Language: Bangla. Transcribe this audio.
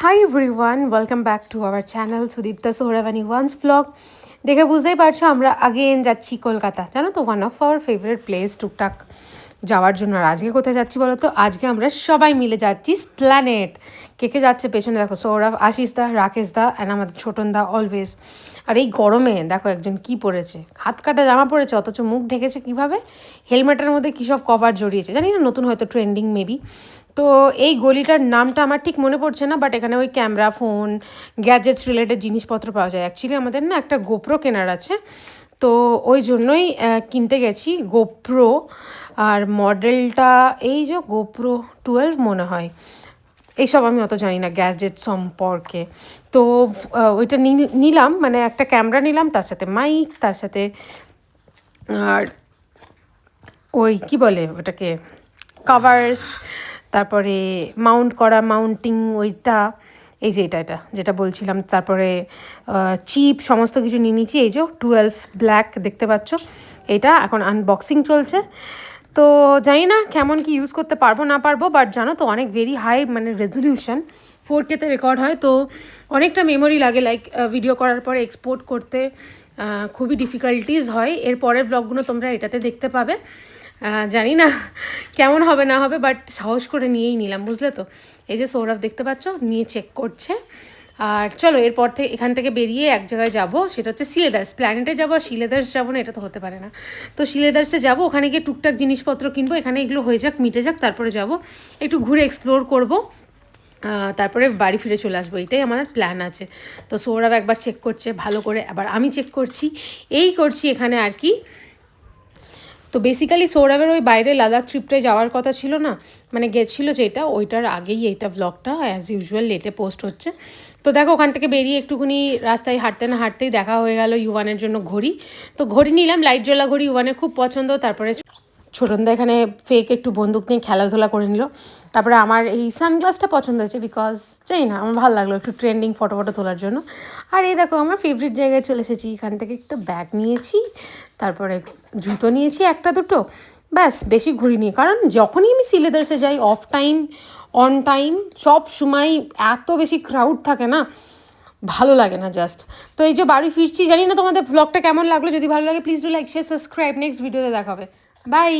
Hi everyone, welcome back to our channel Sudipta Sohravani One's vlog. দেখে বুঝতেই পারছো আমরা আগেন যাচ্ছি কলকাতা, জানো তো, one of our favourite place টুকটাক যাওয়ার জন্য। আর আজকে কোথায় যাচ্ছি বলো তো? আজকে আমরা সবাই মিলে যাচ্ছি স্প্ল্যানেড। কে কে যাচ্ছে পেছনে দেখো, সৌরভ, আশিস দা, রাকেশ দা অ্যান্ড আমাদের ছোটন দা অলওয়েজ। আর এই গরমে দেখো একজন কি পরেছে, হাত কাটা জামা পরেছে, অথচ মুখ ঢেকেছে কীভাবে, হেলমেটের মধ্যে কী সব কভার জড়িয়েছে জানি না, নতুন হয়তো ট্রেন্ডিং মেবি। তো এই গলিটার নামটা আমার ঠিক মনে পড়ছে না, বাট এখানে ওই ক্যামেরা, ফোন, গ্যাজেটস রিলেটেড জিনিসপত্র পাওয়া যায়। অ্যাকচুয়ালি আমাদের না একটা গোপ্রো কেনার আছে, তো ওই জন্যই কিনতে গেছি গোপ্রো। আর মডেলটা এই যে গোপ্রো 12 মনে হয়। এইসব আমি অত জানি না গ্যাজেট সম্পর্কে। তো ওইটা নিলাম, মানে একটা ক্যামেরা নিলাম, তার সাথে মাইক, তার সাথে আর ওই কি বলে ওটাকে, কাভার্স, তারপরে মাউন্ট করা মাউন্টিং ওইটা, এই যে এটা যেটা বলছিলাম, তারপরে চিপ সমস্ত কিছু নিয়ে নিয়েছি। এই যে 12 ব্ল্যাক দেখতে পাচ্ছ, এটা এখন আনবক্সিং চলছে। তো জানি না কেমন কি ইউজ করতে পারবো না পারবো, বাট জানো তো অনেক ভেরি হাই মানে রেজলিউশন, 4K-তে রেকর্ড হয়, তো অনেকটা মেমোরি লাগে, লাইক ভিডিও করার পরে এক্সপোর্ট করতে খুবই ডিফিকাল্টিস হয়। এর পরের ব্লগগুলো তোমরা এটাতে দেখতে পাবে। জানি না কেমন হবে না হবে, বাট সাহস করে নিয়েই নিলাম, বুঝলে তো। এই যে সৌরভ দেখতে পাচ্ছ নিয়ে চেক করছে। আর চলো এরপর থেকে এখান থেকে বেরিয়ে এক জায়গায় যাব, সেটা হচ্ছে সিলেদার্স। প্ল্যানেটে যাবো আর সিলেদার্স যাবো না, এটা তো হতে পারে না। তো সিলেদার্সে যাবো, ওখানে গিয়ে টুকটাক জিনিসপত্র কিনবো, এখানে এগুলো হয়ে যাক, মিটে যাক, তারপরে যাব একটু ঘুরে এক্সপ্লোর করবো, তারপরে বাড়ি ফিরে চলে আসবো, এটাই আমাদের প্ল্যান আছে। তো সৌরভ একবার চেক করছে ভালো করে, আবার আমি চেক করছি, এই করছি এখানে আর কি। তো বেসিক্যালি সৌরভের ওই বাইরে লাদাখ ট্রিপটায় যাওয়ার কথা ছিল না, মানে গেছিলো যেটা, ওইটার আগেই এইটা ব্লগটা অ্যাজ ইউজুয়াল লেটে পোস্ট হচ্ছে। তো দেখো ওখান থেকে বেরিয়ে একটুখানি রাস্তায় হাঁটতে না হাঁটতেই দেখা হয়ে গেল ইউয়ানের জন্য ঘড়ি। তো ঘড়ি নিলাম, লাইট জ্বলা ঘড়ি, ইউয়ানের খুব পছন্দ। তারপরে ছোটনদা এখানে ফেক একটু বন্দুক নিয়ে খেলাধুলা করে নিল। তারপরে আমার এই সানগ্লাসটা পছন্দ হয়েছে, বিকজ জানি না আমার ভালো লাগলো একটু ট্রেন্ডিং ফটো তোলার জন্য। আর এই দেখো আমার ফেভারিট জায়গায় চলে এসেছি, এখান থেকে একটা ব্যাগ নিয়েছি, তারপরে জুতো নিয়েছি একটা দুটো, ব্যাস বেশি ঘুরিনি। কারণ যখনই আমি সিলেদার্সে যাই, অফ টাইম অন টাইম সব সময় এত বেশি ক্রাউড থাকে না, ভালো লাগে না জাস্ট। তো এই যে বাড়ি ফিরছি, জানি না তোমাদের ব্লগটা কেমন লাগলো, যদি ভালো লাগে please do like, share, subscribe. Next ভিডিওতে দেখা হবে, বাই।